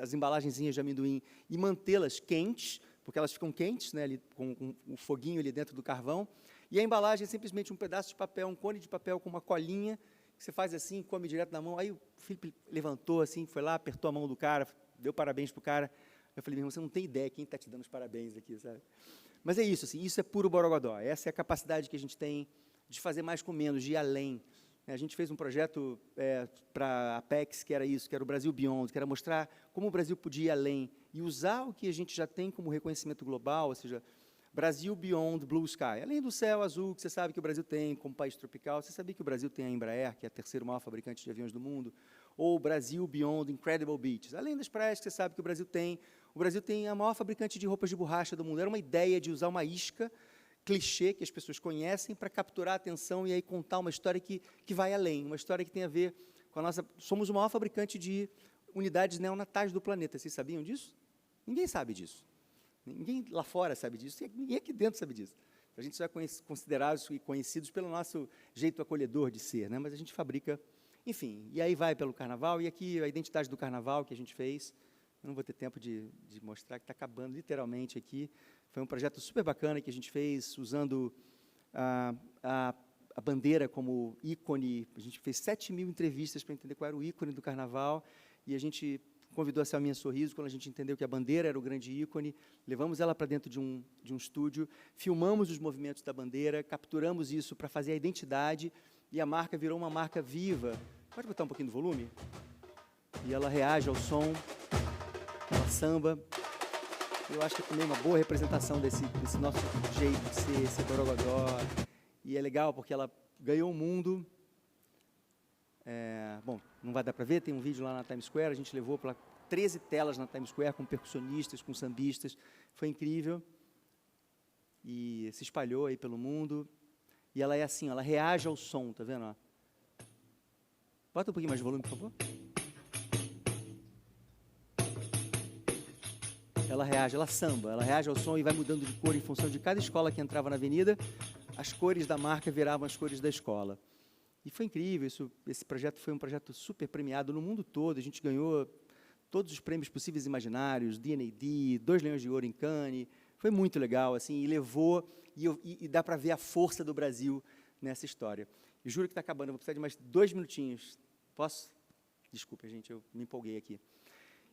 as embalagenzinhas de amendoim e mantê-las quentes, porque elas ficam quentes, né, ali, com o foguinho ali dentro do carvão, e a embalagem é simplesmente um pedaço de papel, um cone de papel com uma colinha, que você faz assim, come direto na mão. Aí o Felipe levantou assim, foi lá, apertou a mão do cara, deu parabéns para o cara. Eu falei, meu irmão, você não tem ideia quem está te dando os parabéns aqui, sabe? Mas é isso, assim, isso é puro borogodó. Essa é a capacidade que a gente tem de fazer mais com menos, de ir além. A gente fez um projeto para a Apex, que era isso, que era o Brasil Beyond, que era mostrar como o Brasil podia ir além e usar o que a gente já tem como reconhecimento global, ou seja, Brasil Beyond Blue Sky. Além do céu azul, que você sabe que o Brasil tem como país tropical, você sabia que o Brasil tem a Embraer, que é a terceira maior fabricante de aviões do mundo, ou Brasil Beyond Incredible Beaches. Além das praias que você sabe que o Brasil tem a maior fabricante de roupas de borracha do mundo. Era uma ideia de usar uma isca clichê que as pessoas conhecem para capturar a atenção e aí contar uma história que vai além, uma história que tem a ver com a nossa... Somos o maior fabricante de unidades neonatais do planeta. Vocês sabiam disso? Ninguém sabe disso. Ninguém lá fora sabe disso, e ninguém aqui dentro sabe disso. A gente só é considerados e conhecidos pelo nosso jeito acolhedor de ser, né? Mas a gente fabrica, enfim, e aí vai pelo carnaval, e aqui a identidade do carnaval que a gente fez, eu não vou ter tempo de mostrar, que está acabando literalmente aqui, Foi um projeto super bacana que a gente fez usando a bandeira como ícone. A gente fez 7.000 entrevistas para entender qual era o ícone do Carnaval, e a gente convidou a Selminha Sorriso, quando a gente entendeu que a bandeira era o grande ícone, levamos ela para dentro de um estúdio, filmamos os movimentos da bandeira, capturamos isso para fazer a identidade, e a marca virou uma marca viva. Pode botar um pouquinho do volume? E ela reage ao som, ela samba. Eu acho que é também uma boa representação desse nosso jeito de ser Borogodó. E é legal porque ela ganhou o mundo. Bom, não vai dar para ver, tem um vídeo lá na Times Square, a gente levou para 13 telas na Times Square, com percussionistas, com sambistas, foi incrível, e se espalhou aí pelo mundo, e ela é assim, ela reage ao som, tá vendo? Ó? Bota um pouquinho mais de volume, por favor. Ela reage, ela samba, ela reage ao som e vai mudando de cor em função de cada escola que entrava na avenida, as cores da marca viravam as cores da escola. E foi incrível, esse projeto foi um projeto super premiado no mundo todo, a gente ganhou todos os prêmios possíveis e imaginários, D&AD, 2 Leões de Ouro em Cannes, foi muito legal, assim, e levou, e dá para ver a força do Brasil nessa história. E juro que está acabando, eu vou precisar de mais 2 minutinhos. Posso? Desculpa, gente, eu me empolguei aqui.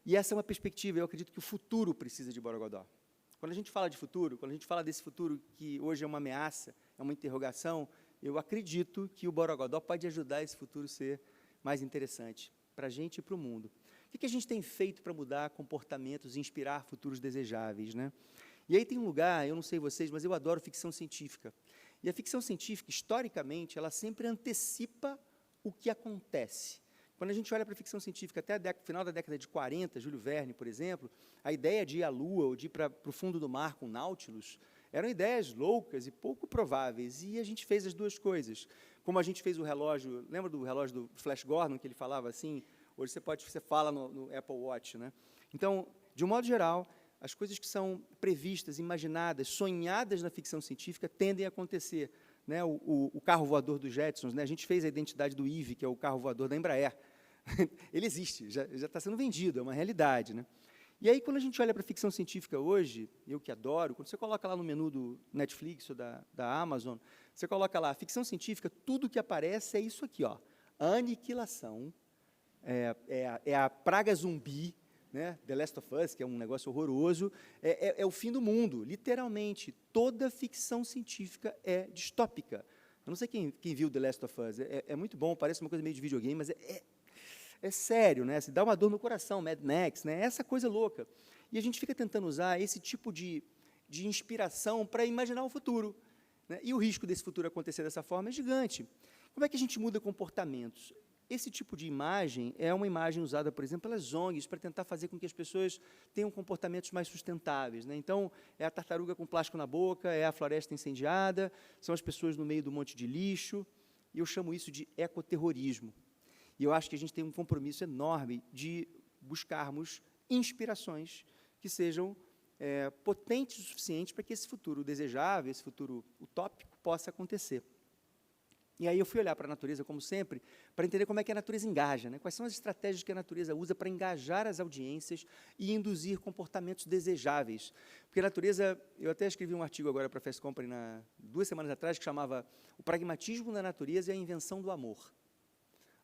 E essa é uma perspectiva, eu acredito que o futuro precisa de Borogodó. Quando a gente fala de futuro, quando a gente fala desse futuro que hoje é uma ameaça, é uma interrogação, eu acredito que o Borogodó pode ajudar esse futuro a ser mais interessante para a gente e para o mundo. O que a gente tem feito para mudar comportamentos e inspirar futuros desejáveis, né? E aí tem um lugar, eu não sei vocês, mas eu adoro ficção científica. E a ficção científica, historicamente, ela sempre antecipa o que acontece. Quando a gente olha para a ficção científica até o final da década de 40, Júlio Verne, por exemplo, a ideia de ir à Lua ou de ir para o fundo do mar com Nautilus eram ideias loucas e pouco prováveis, e a gente fez as duas coisas. Como a gente fez o relógio, lembra do relógio do Flash Gordon, que ele falava assim? Hoje você fala no Apple Watch, né? Então, de um modo geral, as coisas que são previstas, imaginadas, sonhadas na ficção científica tendem a acontecer. Né? O carro voador dos Jetsons, né? A gente fez a identidade do Eve, que é o carro voador da Embraer. Ele existe, já está sendo vendido, é uma realidade. Né? E aí, quando a gente olha para a ficção científica hoje, eu que adoro, quando você coloca lá no menu do Netflix ou da Amazon, você coloca lá, ficção científica, tudo que aparece é isso aqui, ó, a aniquilação, é a praga zumbi, né? The Last of Us, que é um negócio horroroso, é o fim do mundo, literalmente. Toda ficção científica é distópica. Eu não sei quem viu The Last of Us, é muito bom, parece uma coisa meio de videogame, mas é sério, né? Se dá uma dor no coração, Mad Max, né? Essa coisa louca. E a gente fica tentando usar esse tipo de inspiração para imaginar o futuro. Né? E o risco desse futuro acontecer dessa forma é gigante. Como é que a gente muda comportamentos? Esse tipo de imagem é uma imagem usada, por exemplo, pelas ONGs, para tentar fazer com que as pessoas tenham comportamentos mais sustentáveis. Né? Então, é a tartaruga com plástico na boca, é a floresta incendiada, são as pessoas no meio do monte de lixo, e eu chamo isso de ecoterrorismo. E eu acho que a gente tem um compromisso enorme de buscarmos inspirações que sejam potentes o suficiente para que esse futuro desejável, esse futuro utópico, possa acontecer. E aí eu fui olhar para a natureza, como sempre, para entender como é que a natureza engaja, né? Quais são as estratégias que a natureza usa para engajar as audiências e induzir comportamentos desejáveis. Porque a natureza, eu até escrevi um artigo agora para a Fast Company, 2 semanas atrás, que chamava O Pragmatismo da Natureza e a Invenção do Amor.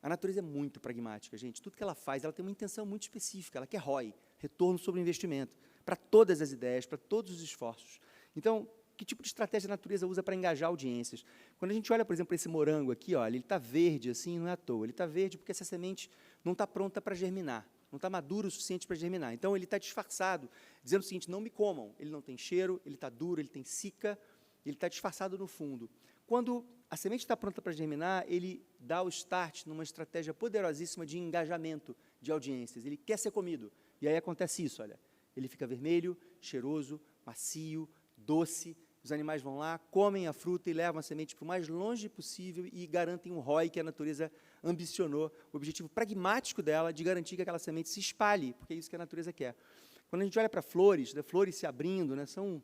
A natureza é muito pragmática, gente. Tudo que ela faz, ela tem uma intenção muito específica, ela quer ROI, retorno sobre o investimento, para todas as ideias, para todos os esforços. Então, que tipo de estratégia a natureza usa para engajar audiências? Quando a gente olha, por exemplo, esse morango aqui, olha, ele está verde, assim, não é à toa. Ele está verde porque essa semente não está pronta para germinar, não está maduro o suficiente para germinar. Então, ele está disfarçado, dizendo o seguinte, não me comam. Ele não tem cheiro, ele está duro, ele tem cica, ele está disfarçado no fundo. Quando a semente está pronta para germinar, ele dá o start numa estratégia poderosíssima de engajamento de audiências. Ele quer ser comido. E aí acontece isso, olha. Ele fica vermelho, cheiroso, macio, doce. Os animais vão lá, comem a fruta e levam a semente para o mais longe possível e garantem um ROI que a natureza ambicionou, o objetivo pragmático dela de garantir que aquela semente se espalhe, porque é isso que a natureza quer. Quando a gente olha para flores, né, flores se abrindo, né, são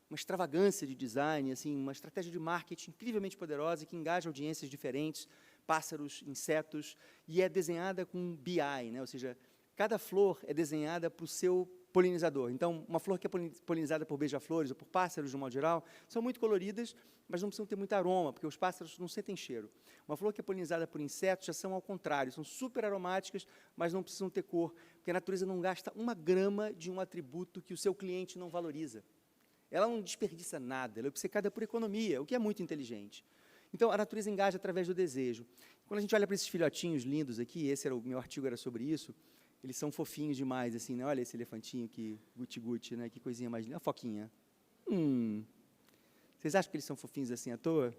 uma extravagância de design, assim, uma estratégia de marketing incrivelmente poderosa que engaja audiências diferentes, pássaros, insetos, e é desenhada com BI, né, ou seja, cada flor é desenhada para o seu polinizador. Então, uma flor que é polinizada por beija-flores ou por pássaros, de um modo geral, são muito coloridas, mas não precisam ter muito aroma, porque os pássaros não sentem cheiro. Uma flor que é polinizada por insetos já são ao contrário, são super aromáticas, mas não precisam ter cor, porque a natureza não gasta 1 grama de um atributo que o seu cliente não valoriza. Ela não desperdiça nada, ela é obcecada por economia, o que é muito inteligente. Então, a natureza engaja através do desejo. Quando a gente olha para esses filhotinhos lindos aqui, esse era o meu artigo, era sobre isso, eles são fofinhos demais, assim, né? Olha esse elefantinho aqui, guti-guti, né? Que coisinha mais linda. A foquinha. Vocês acham que eles são fofinhos assim à toa?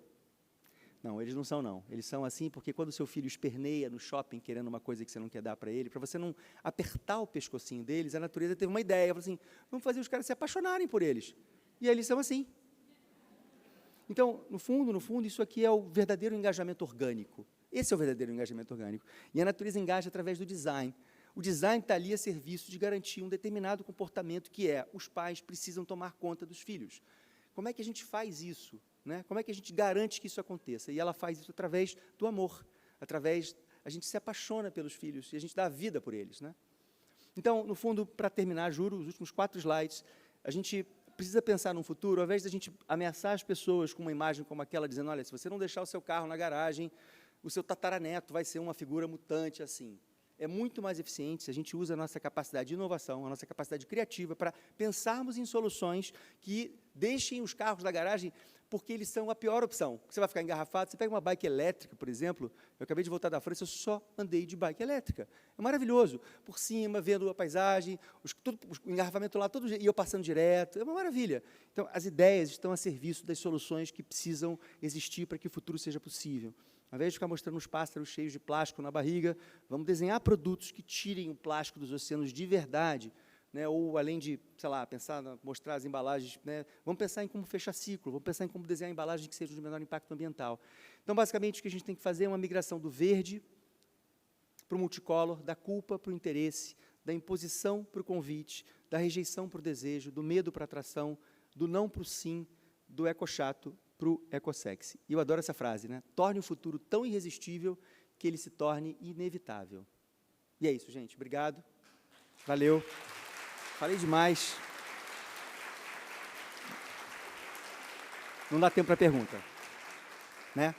Não, eles não são, não. Eles são assim porque quando o seu filho esperneia no shopping querendo uma coisa que você não quer dar para ele, para você não apertar o pescocinho deles, a natureza teve uma ideia. Falou assim, vamos fazer os caras se apaixonarem por eles. E aí eles são assim. Então, no fundo, isso aqui é o verdadeiro engajamento orgânico. Esse é o verdadeiro engajamento orgânico. E a natureza engaja através do design. O design está ali a serviço de garantir um determinado comportamento que é, os pais precisam tomar conta dos filhos. Como é que a gente faz isso? Né? Como é que a gente garante que isso aconteça? E ela faz isso através do amor, a gente se apaixona pelos filhos e a gente dá a vida por eles. Né? Então, no fundo, para terminar, juro, os últimos 4 slides, a gente precisa pensar num futuro, ao invés de a gente ameaçar as pessoas com uma imagem como aquela, dizendo, olha, se você não deixar o seu carro na garagem, o seu tataraneto vai ser uma figura mutante assim. É muito mais eficiente se a gente usa a nossa capacidade de inovação, a nossa capacidade criativa para pensarmos em soluções que deixem os carros da garagem, porque eles são a pior opção. Você vai ficar engarrafado, você pega uma bike elétrica, por exemplo, eu acabei de voltar da França, eu só andei de bike elétrica. É maravilhoso. Por cima, vendo a paisagem, o engarrafamento lá, e eu passando direto, é uma maravilha. Então, as ideias estão a serviço das soluções que precisam existir para que o futuro seja possível. Ao invés de ficar mostrando os pássaros cheios de plástico na barriga, vamos desenhar produtos que tirem o plástico dos oceanos de verdade, né? Ou, além de, sei lá, mostrar as embalagens, né? Vamos pensar em como fechar ciclo, vamos pensar em como desenhar embalagens que sejam de menor impacto ambiental. Então, basicamente, o que a gente tem que fazer é uma migração do verde para o multicolor, da culpa para o interesse, da imposição para o convite, da rejeição para o desejo, do medo para a atração, do não para o sim, do eco-chato para o eco-sexy. E eu adoro essa frase, né? Torne o futuro tão irresistível que ele se torne inevitável. E é isso, gente. Obrigado. Valeu. Falei demais. Não dá tempo para pergunta, né?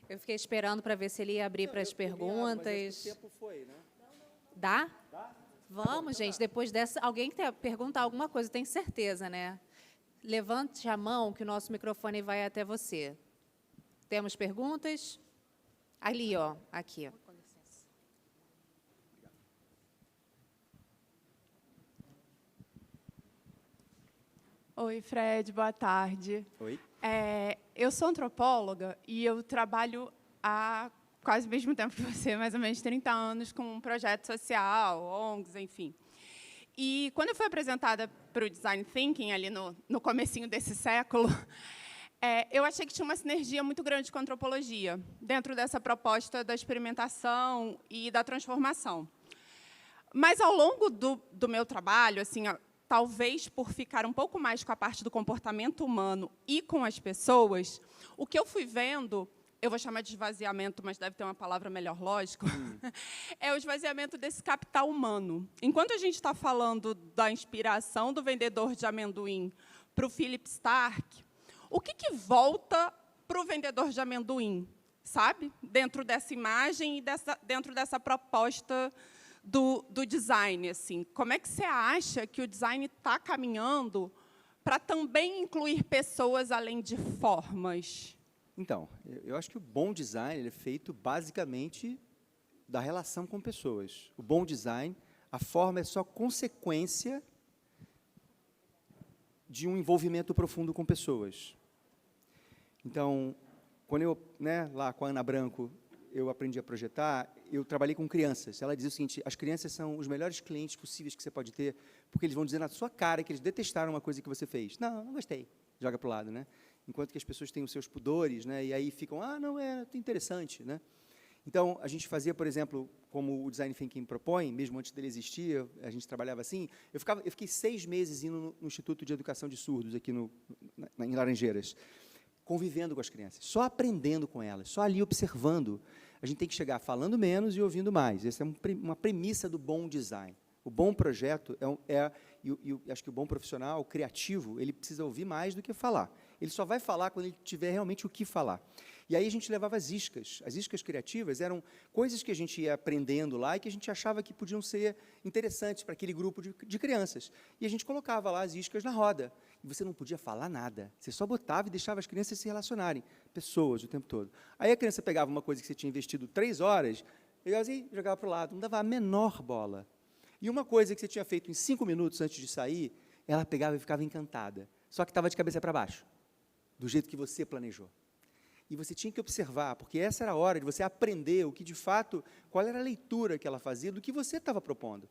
Eu fiquei esperando para ver se ele ia abrir para as perguntas. O tempo foi, né? Dá? Dá? Vamos, gente. Depois dessa, alguém quer perguntar alguma coisa, tenho certeza, né? Levante a mão que o nosso microfone vai até você. Temos perguntas? Ali, ó, aqui. Com licença. Oi, Fred, boa tarde. Oi. Eu sou antropóloga e eu trabalho há quase o mesmo tempo que você, mais ou menos 30 anos, com um projeto social, ONGs, enfim. E quando eu fui apresentada para o Design Thinking, ali no comecinho desse século, eu achei que tinha uma sinergia muito grande com a antropologia, dentro dessa proposta da experimentação e da transformação. Mas, ao longo do meu trabalho, assim, talvez por ficar um pouco mais com a parte do comportamento humano e com as pessoas, o que eu fui vendo, eu vou chamar de esvaziamento, mas deve ter uma palavra melhor, lógico, é o esvaziamento desse capital humano. Enquanto a gente está falando da inspiração do vendedor de amendoim para o Philip Stark, o que volta para o vendedor de amendoim, sabe? Dentro dessa imagem e dentro dessa proposta do design, assim. Como é que você acha que o design está caminhando para também incluir pessoas além de formas? Então, eu acho que o bom design ele é feito basicamente da relação com pessoas. O bom design, a forma é só consequência de um envolvimento profundo com pessoas. Então, quando eu, lá com a Ana Branco, eu aprendi a projetar, eu trabalhei com crianças. Ela dizia o seguinte, as crianças são os melhores clientes possíveis que você pode ter, porque eles vão dizer na sua cara que eles detestaram uma coisa que você fez. Não gostei. Joga para o lado, né? Enquanto que as pessoas têm os seus pudores, né? E aí ficam, não, é interessante, né? Então, a gente fazia, por exemplo, como o Design Thinking propõe, mesmo antes dele existir, a gente trabalhava assim, eu fiquei 6 meses indo no Instituto de Educação de Surdos, aqui em Laranjeiras. convivendo com as crianças, só aprendendo com elas, só ali observando. A gente tem que chegar falando menos e ouvindo mais. Essa é uma premissa do bom design. O bom projeto acho que o bom profissional, o criativo, ele precisa ouvir mais do que falar. Ele só vai falar quando ele tiver realmente o que falar. E aí a gente levava as iscas. As iscas criativas eram coisas que a gente ia aprendendo lá e que a gente achava que podiam ser interessantes para aquele grupo de crianças. E a gente colocava lá as iscas na roda. E você não podia falar nada. Você só botava e deixava as crianças se relacionarem. Pessoas o tempo todo. Aí a criança pegava uma coisa que você tinha investido 3 horas, pegava assim, jogava para o lado. Não dava a menor bola. E uma coisa que você tinha feito em 5 minutos antes de sair, ela pegava e ficava encantada. Só que estava de cabeça para baixo, do jeito que você planejou. E você tinha que observar, porque essa era a hora de você aprender o que, de fato, qual era a leitura que ela fazia do que você estava propondo.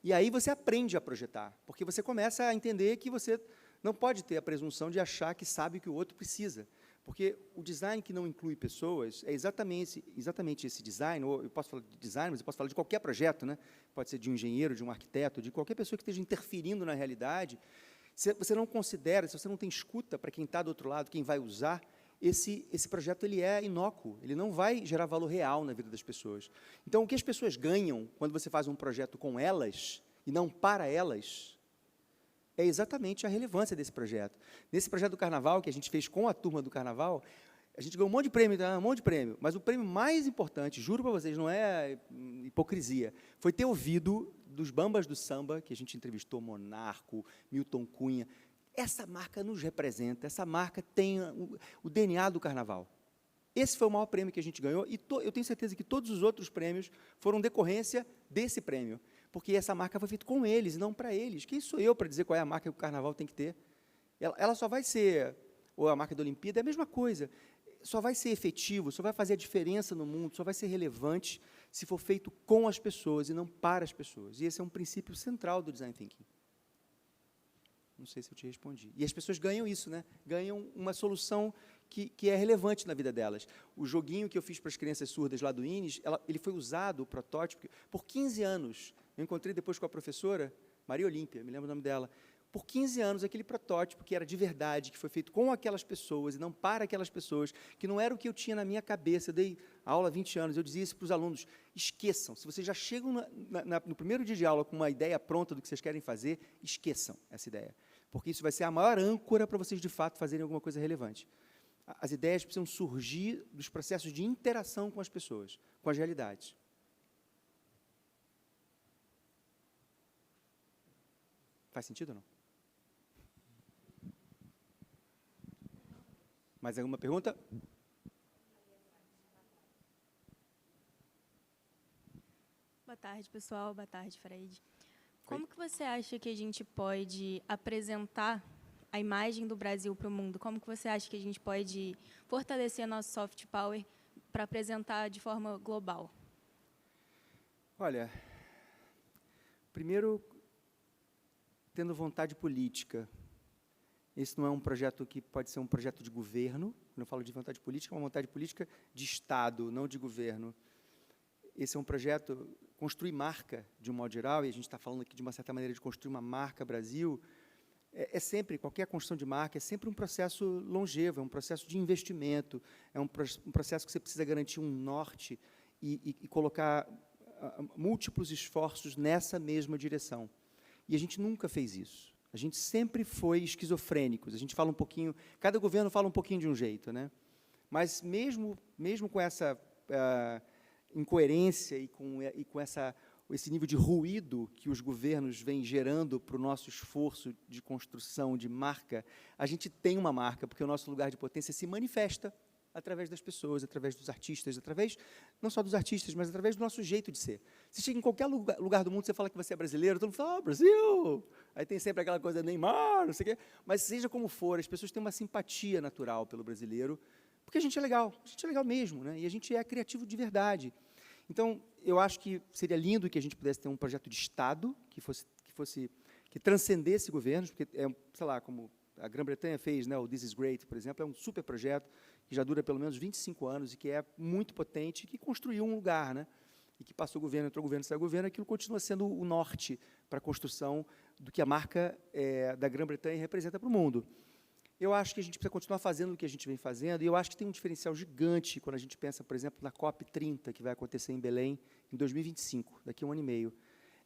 E aí você aprende a projetar, porque você começa a entender que você não pode ter a presunção de achar que sabe o que o outro precisa. Porque o design que não inclui pessoas é exatamente esse design, ou eu posso falar de design, mas eu posso falar de qualquer projeto, né? Pode ser de um engenheiro, de um arquiteto, de qualquer pessoa que esteja interferindo na realidade. Se você não considera, se você não tem escuta para quem está do outro lado, quem vai usar, esse projeto ele é inócuo, ele não vai gerar valor real na vida das pessoas. Então, o que as pessoas ganham quando você faz um projeto com elas, e não para elas, é exatamente a relevância desse projeto. Nesse projeto do Carnaval, que a gente fez com a turma do Carnaval, a gente ganhou um monte de prêmio, mas o prêmio mais importante, juro para vocês, não é hipocrisia, foi ter ouvido dos bambas do samba, que a gente entrevistou, Monarco, Milton Cunha. Essa marca nos representa, essa marca tem o DNA do Carnaval. Esse foi o maior prêmio que a gente ganhou, e eu tenho certeza que todos os outros prêmios foram decorrência desse prêmio, porque essa marca foi feita com eles, e não para eles. Quem sou eu para dizer qual é a marca que o Carnaval tem que ter? Ela só vai ser, ou a marca da Olimpíada, é a mesma coisa, só vai ser efetivo, só vai fazer a diferença no mundo, só vai ser relevante se for feito com as pessoas e não para as pessoas. E esse é um princípio central do Design Thinking. Não sei se eu te respondi. E as pessoas ganham isso, né? Ganham uma solução que é relevante na vida delas. O joguinho que eu fiz para as crianças surdas lá do INES, ele foi usado, o protótipo, por 15 anos. Eu encontrei depois com a professora, Maria Olímpia, me lembro o nome dela. Por 15 anos, aquele protótipo que era de verdade, que foi feito com aquelas pessoas e não para aquelas pessoas, que não era o que eu tinha na minha cabeça. Eu dei aula há 20 anos, eu dizia isso para os alunos, esqueçam. Se vocês já chegam no primeiro dia de aula com uma ideia pronta do que vocês querem fazer, esqueçam essa ideia. Porque isso vai ser a maior âncora para vocês, de fato, fazerem alguma coisa relevante. As ideias precisam surgir dos processos de interação com as pessoas, com as realidades. Faz sentido ou não? Mais alguma pergunta? Boa tarde, pessoal. Boa tarde, Fred. Como que você acha que a gente pode apresentar a imagem do Brasil para o mundo? Como que você acha que a gente pode fortalecer nosso soft power para apresentar de forma global? Olha, primeiro, tendo vontade política. Esse não é um projeto que pode ser um projeto de governo. Quando eu falo de vontade política, é uma vontade política de Estado, não de governo. Esse é um projeto, construir marca, de um modo geral, e a gente está falando aqui de uma certa maneira de construir uma marca Brasil, é sempre, qualquer construção de marca, é sempre um processo longevo, é um processo de investimento, é um processo que você precisa garantir um norte e colocar múltiplos esforços nessa mesma direção. E a gente nunca fez isso. A gente sempre foi esquizofrênicos. A gente fala um pouquinho, cada governo fala um pouquinho de um jeito, né? Mas mesmo com essa incoerência e com esse nível de ruído que os governos vêm gerando para o nosso esforço de construção de marca, a gente tem uma marca, porque o nosso lugar de potência se manifesta através das pessoas, através dos artistas, através, não só dos artistas, mas através do nosso jeito de ser. Você chega em qualquer lugar do mundo, você fala que você é brasileiro, todo mundo fala, Brasil! Aí tem sempre aquela coisa, Neymar, não sei o quê. Mas seja como for, as pessoas têm uma simpatia natural pelo brasileiro, porque a gente é legal mesmo, né? E a gente é criativo de verdade. Então, eu acho que seria lindo que a gente pudesse ter um projeto de Estado que transcendesse governos, porque, sei lá, como a Grã-Bretanha fez, né, o This is Great, por exemplo, é um super projeto que já dura pelo menos 25 anos e que é muito potente, e que construiu um lugar, né, e que passou governo, entrou governo, saiu governo, aquilo continua sendo o norte para a construção do que a marca da Grã-Bretanha representa para o mundo. Eu acho que a gente precisa continuar fazendo o que a gente vem fazendo, e eu acho que tem um diferencial gigante quando a gente pensa, por exemplo, na COP30, que vai acontecer em Belém em 2025, daqui a 1 ano e meio.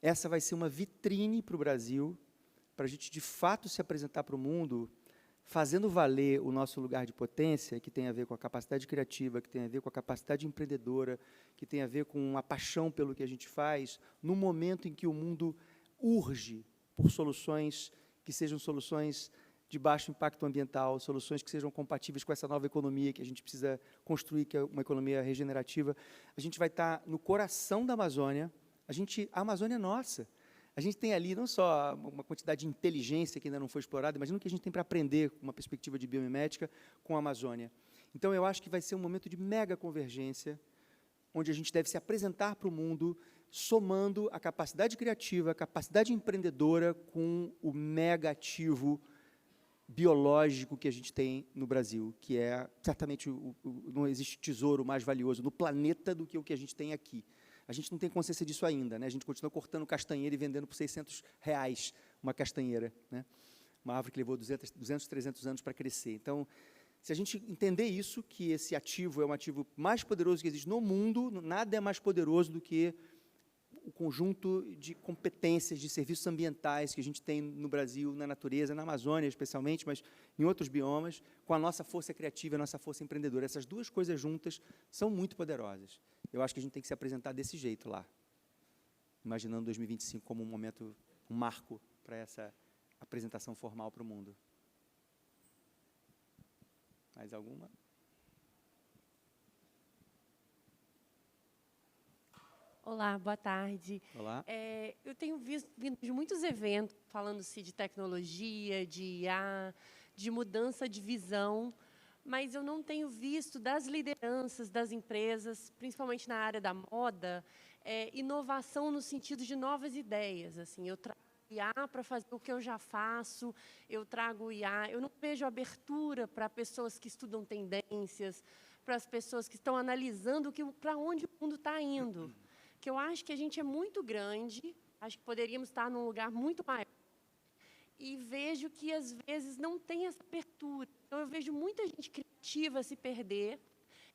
Essa vai ser uma vitrine para o Brasil, para a gente, de fato, se apresentar para o mundo, fazendo valer o nosso lugar de potência, que tem a ver com a capacidade criativa, que tem a ver com a capacidade empreendedora, que tem a ver com a paixão pelo que a gente faz, no momento em que o mundo urge por soluções que sejam soluções de baixo impacto ambiental, soluções que sejam compatíveis com essa nova economia que a gente precisa construir, que é uma economia regenerativa. A gente vai estar no coração da Amazônia. A Amazônia é nossa. A gente tem ali não só uma quantidade de inteligência que ainda não foi explorada, imagina o que a gente tem para aprender com uma perspectiva de biomimética com a Amazônia. Então, eu acho que vai ser um momento de mega convergência, onde a gente deve se apresentar para o mundo, somando a capacidade criativa, a capacidade empreendedora com o mega ativo biológico que a gente tem no Brasil, que é, certamente, não existe tesouro mais valioso no planeta do que o que a gente tem aqui. A gente não tem consciência disso ainda, né? A gente continua cortando castanheira e vendendo por R$600 uma castanheira, né? Uma árvore que levou 200, 300 anos para crescer. Então, se a gente entender isso, que esse ativo é um ativo mais poderoso que existe no mundo, nada é mais poderoso do que o conjunto de competências, de serviços ambientais que a gente tem no Brasil, na natureza, na Amazônia especialmente, mas em outros biomas, com a nossa força criativa, a nossa força empreendedora. Essas duas coisas juntas são muito poderosas. Eu acho que a gente tem que se apresentar desse jeito lá, imaginando 2025 como um momento, um marco para essa apresentação formal para o mundo. Mais alguma? Olá, boa tarde. Olá. Eu tenho vindo de muitos eventos falando-se de tecnologia, de IA, de mudança de visão, mas eu não tenho visto das lideranças das empresas, principalmente na área da moda, inovação no sentido de novas ideias. Assim, eu trago IA para fazer o que eu já faço, eu trago IA, eu não vejo abertura para pessoas que estudam tendências, para as pessoas que estão analisando para onde o mundo está indo. Que eu acho que a gente é muito grande, acho que poderíamos estar num lugar muito maior, e vejo que, às vezes, não tem essa abertura. Então, eu vejo muita gente criativa se perder,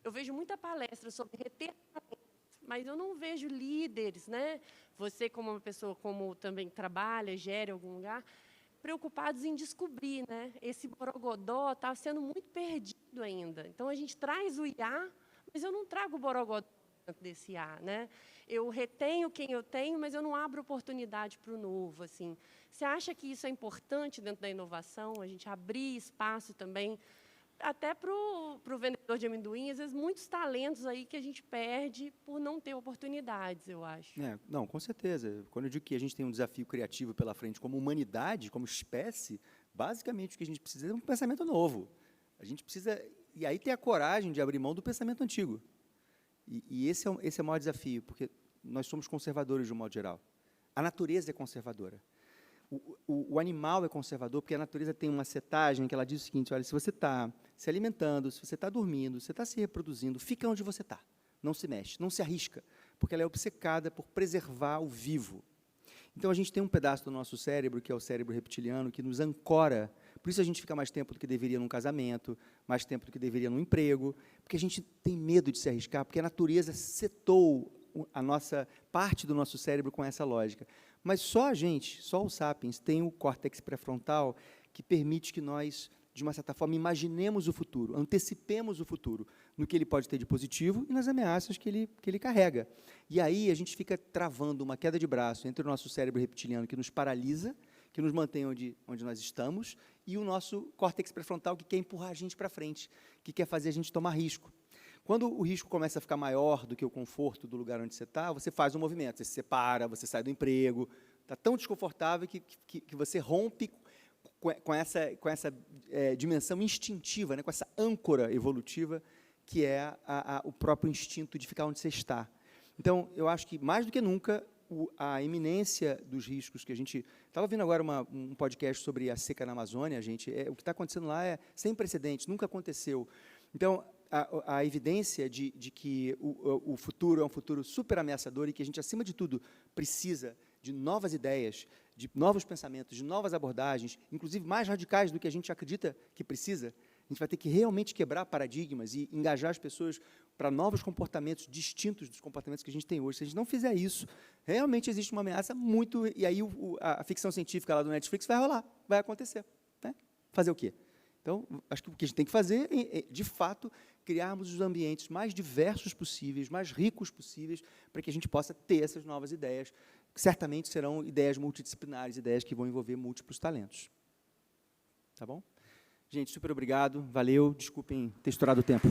eu vejo muita palestra sobre reter talentos, mas eu não vejo líderes, né? Você, como uma pessoa como também trabalha, gera em algum lugar, preocupados em descobrir, né? Esse borogodó está sendo muito perdido ainda. Então, a gente traz o IA, mas eu não trago o borogodó desse IA, né? Eu retenho quem eu tenho, mas eu não abro oportunidade para o novo, assim. Você acha que isso é importante dentro da inovação, a gente abrir espaço também, até para o vendedor de amendoim, às vezes muitos talentos aí que a gente perde por não ter oportunidades, eu acho. Não, com certeza. Quando eu digo que a gente tem um desafio criativo pela frente como humanidade, como espécie, basicamente o que a gente precisa é um pensamento novo. A gente precisa, e aí ter a coragem de abrir mão do pensamento antigo. E esse é o maior desafio, porque nós somos conservadores de um modo geral. A natureza é conservadora. O animal é conservador, porque a natureza tem uma setagem que ela diz o seguinte: olha, se você está se alimentando, se você está dormindo, se você está se reproduzindo, fica onde você está. Não se mexe, não se arrisca, porque ela é obcecada por preservar o vivo. Então, a gente tem um pedaço do nosso cérebro, que é o cérebro reptiliano, que nos ancora. Por isso a gente fica mais tempo do que deveria num casamento, mais tempo do que deveria num emprego, porque a gente tem medo de se arriscar, porque a natureza setou a nossa parte do nosso cérebro com essa lógica. Mas só a gente, só os sapiens, tem o córtex pré-frontal que permite que nós, de uma certa forma, imaginemos o futuro, antecipemos o futuro, no que ele pode ter de positivo e nas ameaças que ele carrega. E aí a gente fica travando uma queda de braço entre o nosso cérebro reptiliano, que nos paralisa, que nos mantém onde nós estamos, e o nosso córtex pré-frontal, que quer empurrar a gente para frente, que quer fazer a gente tomar risco. Quando o risco começa a ficar maior do que o conforto do lugar onde você está, você faz um movimento, você se separa, você sai do emprego, está tão desconfortável que você rompe com essa dimensão instintiva, né, com essa âncora evolutiva, que é o próprio instinto de ficar onde você está. Então, eu acho que, mais do que nunca, a iminência dos riscos que a gente... Estava ouvindo agora um podcast sobre a seca na Amazônia, gente. O que está acontecendo lá é sem precedentes, nunca aconteceu. Então, a evidência de que o futuro é um futuro super ameaçador e que a gente, acima de tudo, precisa de novas ideias, de novos pensamentos, de novas abordagens, inclusive mais radicais do que a gente acredita que precisa, a gente vai ter que realmente quebrar paradigmas e engajar as pessoas para novos comportamentos distintos dos comportamentos que a gente tem hoje. Se a gente não fizer isso, realmente existe uma ameaça muito... E aí a ficção científica lá do Netflix vai rolar, vai acontecer. Né? Fazer o quê? Então, acho que o que a gente tem que fazer é, de fato, criarmos os ambientes mais diversos possíveis, mais ricos possíveis, para que a gente possa ter essas novas ideias, que certamente serão ideias multidisciplinares, ideias que vão envolver múltiplos talentos. Tá bom? Gente, super obrigado, valeu, desculpem ter estourado o tempo.